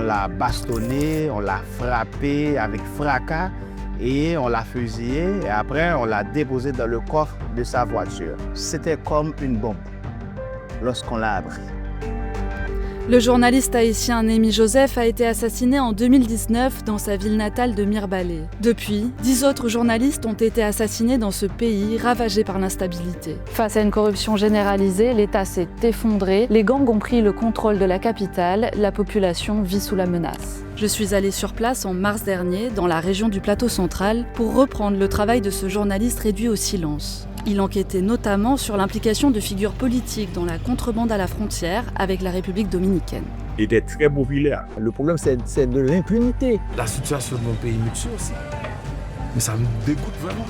l'a bastonné, on l'a frappé avec fracas et on l'a fusillé. Et après, on l'a déposé dans le coffre de sa voiture. C'était comme une bombe lorsqu'on l'a appris. Le journaliste haïtien Némi Joseph a été assassiné en 2019 dans sa ville natale de Mirebalais. Depuis, 10 autres journalistes ont été assassinés dans ce pays ravagé par l'instabilité. Face à une corruption généralisée, l'État s'est effondré, les gangs ont pris le contrôle de la capitale, la population vit sous la menace. Je suis allée sur place en mars dernier, dans la région du Plateau central, pour reprendre le travail de ce journaliste réduit au silence. Il enquêtait notamment sur l'implication de figures politiques dans la contrebande à la frontière avec la République dominicaine. Il était très populaire. Le problème, c'est de l'impunité. La situation de mon pays me tue aussi. Mais ça me dégoûte vraiment.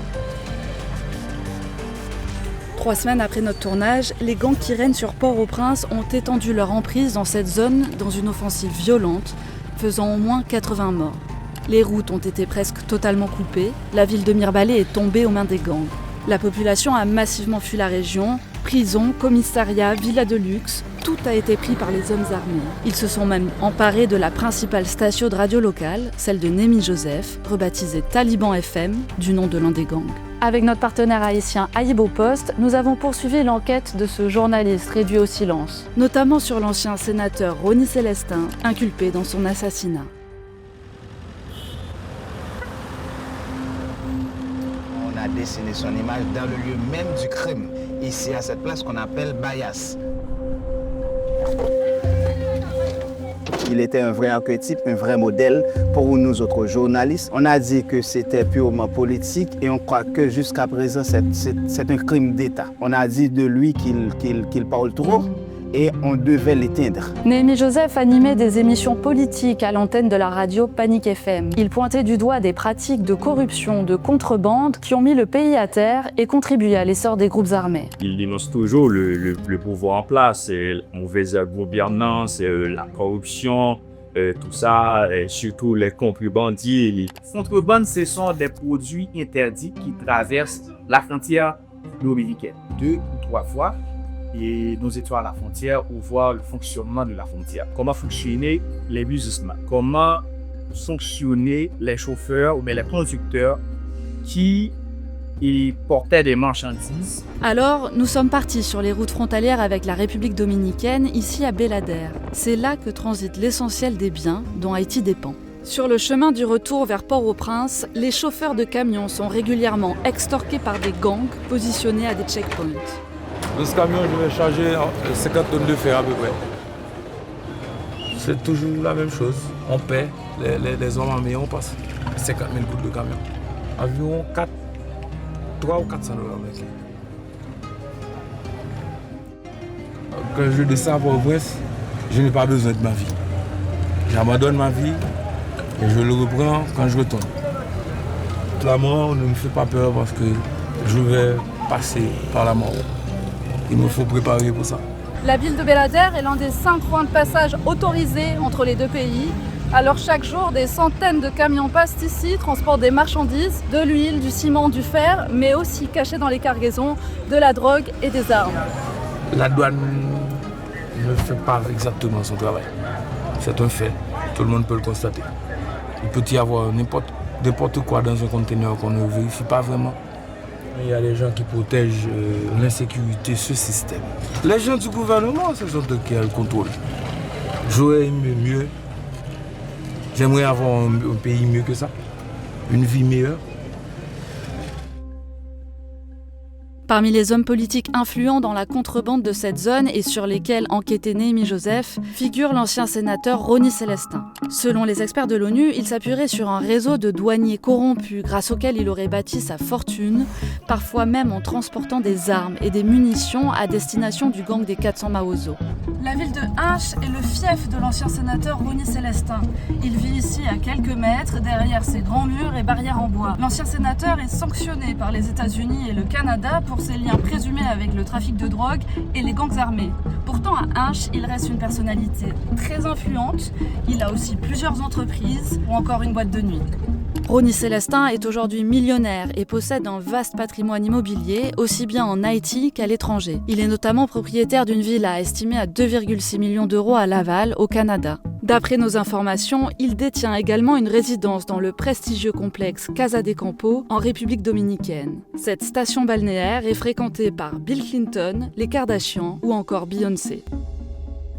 3 semaines après notre tournage, les gangs qui règnent sur Port-au-Prince ont étendu leur emprise dans cette zone dans une offensive violente, faisant au moins 80 morts. Les routes ont été presque totalement coupées, la ville de Mirebalais est tombée aux mains des gangs. La population a massivement fui la région, prisons, commissariats, villas de luxe, tout a été pris par les hommes armés. Ils se sont même emparés de la principale station de radio locale, celle de Némi Joseph, rebaptisée Taliban FM, du nom de l'un des gangs. Avec notre partenaire haïtien Aïbo Post, nous avons poursuivi l'enquête de ce journaliste réduit au silence, notamment sur l'ancien sénateur Rony Célestin, inculpé dans son assassinat. On a dessiné son image dans le lieu même du crime, ici à cette place qu'on appelle Bayas. Il était un vrai archétype, un vrai modèle pour nous autres journalistes. On a dit que c'était purement politique et on croit que jusqu'à présent, c'est un crime d'État. On a dit de lui qu'il parle trop et on devait l'éteindre. Némi Joseph animait des émissions politiques à l'antenne de la radio Panic FM. Il pointait du doigt des pratiques de corruption, de contrebande qui ont mis le pays à terre et contribué à l'essor des groupes armés. Il dénonce toujours le pouvoir en place, la mauvaise gouvernance, la corruption, tout ça, et surtout les contrebandiers. Les contrebandes, ce sont des produits interdits qui traversent la frontière dominicaine 2 ou 3 fois. Et nous étions à la frontière pour voir le fonctionnement de la frontière. Comment fonctionnaient les businessmen, comment fonctionnaient les chauffeurs ou bien les conducteurs qui portaient des marchandises. Alors, nous sommes partis sur les routes frontalières avec la République dominicaine, ici à Belader. C'est là que transite l'essentiel des biens dont Haïti dépend. Sur le chemin du retour vers Port-au-Prince, les chauffeurs de camions sont régulièrement extorqués par des gangs positionnés à des checkpoints. Dans ce camion, je vais charger 50 tonnes de fer à peu près. C'est toujours la même chose. On paie, les hommes armés, on passe 50 000 gouttes de camion. Environ 300 ou 400 $. Mec. Quand je descends à Port-au-Prince, je n'ai pas besoin de ma vie. J'abandonne ma vie et je le reprends quand je retourne. La mort ne me fait pas peur parce que je vais passer par la mort. Il me faut préparer pour ça. La ville de Belader est l'un des 5 points de passage autorisés entre les deux pays. Alors chaque jour, des centaines de camions passent ici, transportent des marchandises, de l'huile, du ciment, du fer, mais aussi cachés dans les cargaisons, de la drogue et des armes. La douane ne fait pas exactement son travail. C'est un fait, tout le monde peut le constater. Il peut y avoir n'importe quoi dans un conteneur qu'on ne vérifie pas vraiment. Il y a des gens qui protègent l'insécurité, ce système. Les gens du gouvernement, ce sont eux qui ont le contrôle. J'aurais aimé mieux. J'aimerais avoir un pays mieux que ça, une vie meilleure. Parmi les hommes politiques influents dans la contrebande de cette zone et sur lesquels enquêtait Némi Joseph, figure l'ancien sénateur Rony Célestin. Selon les experts de l'ONU, il s'appuierait sur un réseau de douaniers corrompus grâce auquel il aurait bâti sa fortune, parfois même en transportant des armes et des munitions à destination du gang des 400 Maozo. La ville de Hinche est le fief de l'ancien sénateur Rony Célestin. Il vit ici à quelques mètres, derrière ses grands murs et barrières en bois. L'ancien sénateur est sanctionné par les États-Unis et le Canada pour ses liens présumés avec le trafic de drogue et les gangs armés. Pourtant, à Hinche, il reste une personnalité très influente. Il a aussi plusieurs entreprises ou encore une boîte de nuit. Rony Célestin est aujourd'hui millionnaire et possède un vaste patrimoine immobilier, aussi bien en Haïti qu'à l'étranger. Il est notamment propriétaire d'une villa estimée à 2,6 millions d'euros à Laval, au Canada. D'après nos informations, il détient également une résidence dans le prestigieux complexe Casa de Campo en République dominicaine. Cette station balnéaire est fréquentée par Bill Clinton, les Kardashians ou encore Beyoncé.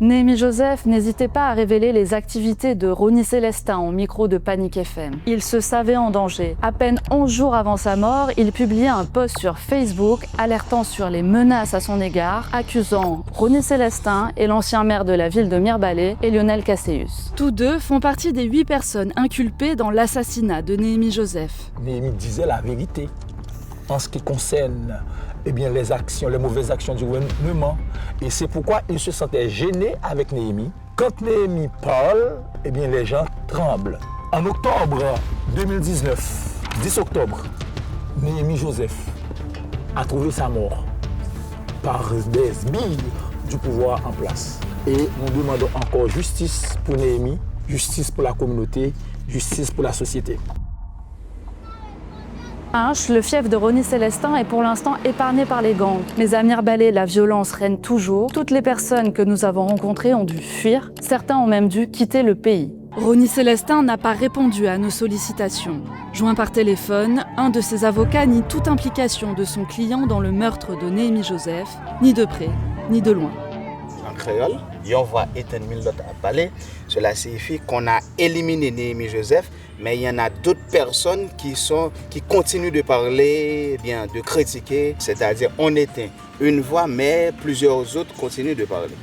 Néhémie Joseph n'hésitait pas à révéler les activités de Ronnie Célestin au micro de Panic FM. Il se savait en danger. À peine 11 jours avant sa mort, il publiait un post sur Facebook alertant sur les menaces à son égard, accusant Ronnie Célestin et l'ancien maire de la ville de Mirebalais, Lionel Casséus. Tous deux font partie des 8 personnes inculpées dans l'assassinat de Néhémie Joseph. Néhémie disait la vérité en ce qui concerne les mauvaises actions du gouvernement. Et c'est pourquoi il se sentait gêné avec Néhémie. Quand Néhémie parle, les gens tremblent. En octobre 2019, 10 octobre, Néhémie Joseph a trouvé sa mort par des sbires du pouvoir en place. Et nous demandons encore justice pour Néhémie, justice pour la communauté, justice pour la société. Le fief de Ronnie Célestin est pour l'instant épargné par les gangs. Mais à Mirebalais, la violence règne toujours. Toutes les personnes que nous avons rencontrées ont dû fuir. Certains ont même dû quitter le pays. Ronnie Célestin n'a pas répondu à nos sollicitations. Joint par téléphone, un de ses avocats nie toute implication de son client dans le meurtre de Néhémie Joseph, ni de près, ni de loin. En créole, on voit Ethan Milot à Balais. Cela signifie qu'on a éliminé Néhémie Joseph, mais il y en a d'autres personnes qui continuent de parler, de critiquer, c'est-à-dire on éteint une voix, mais plusieurs autres continuent de parler.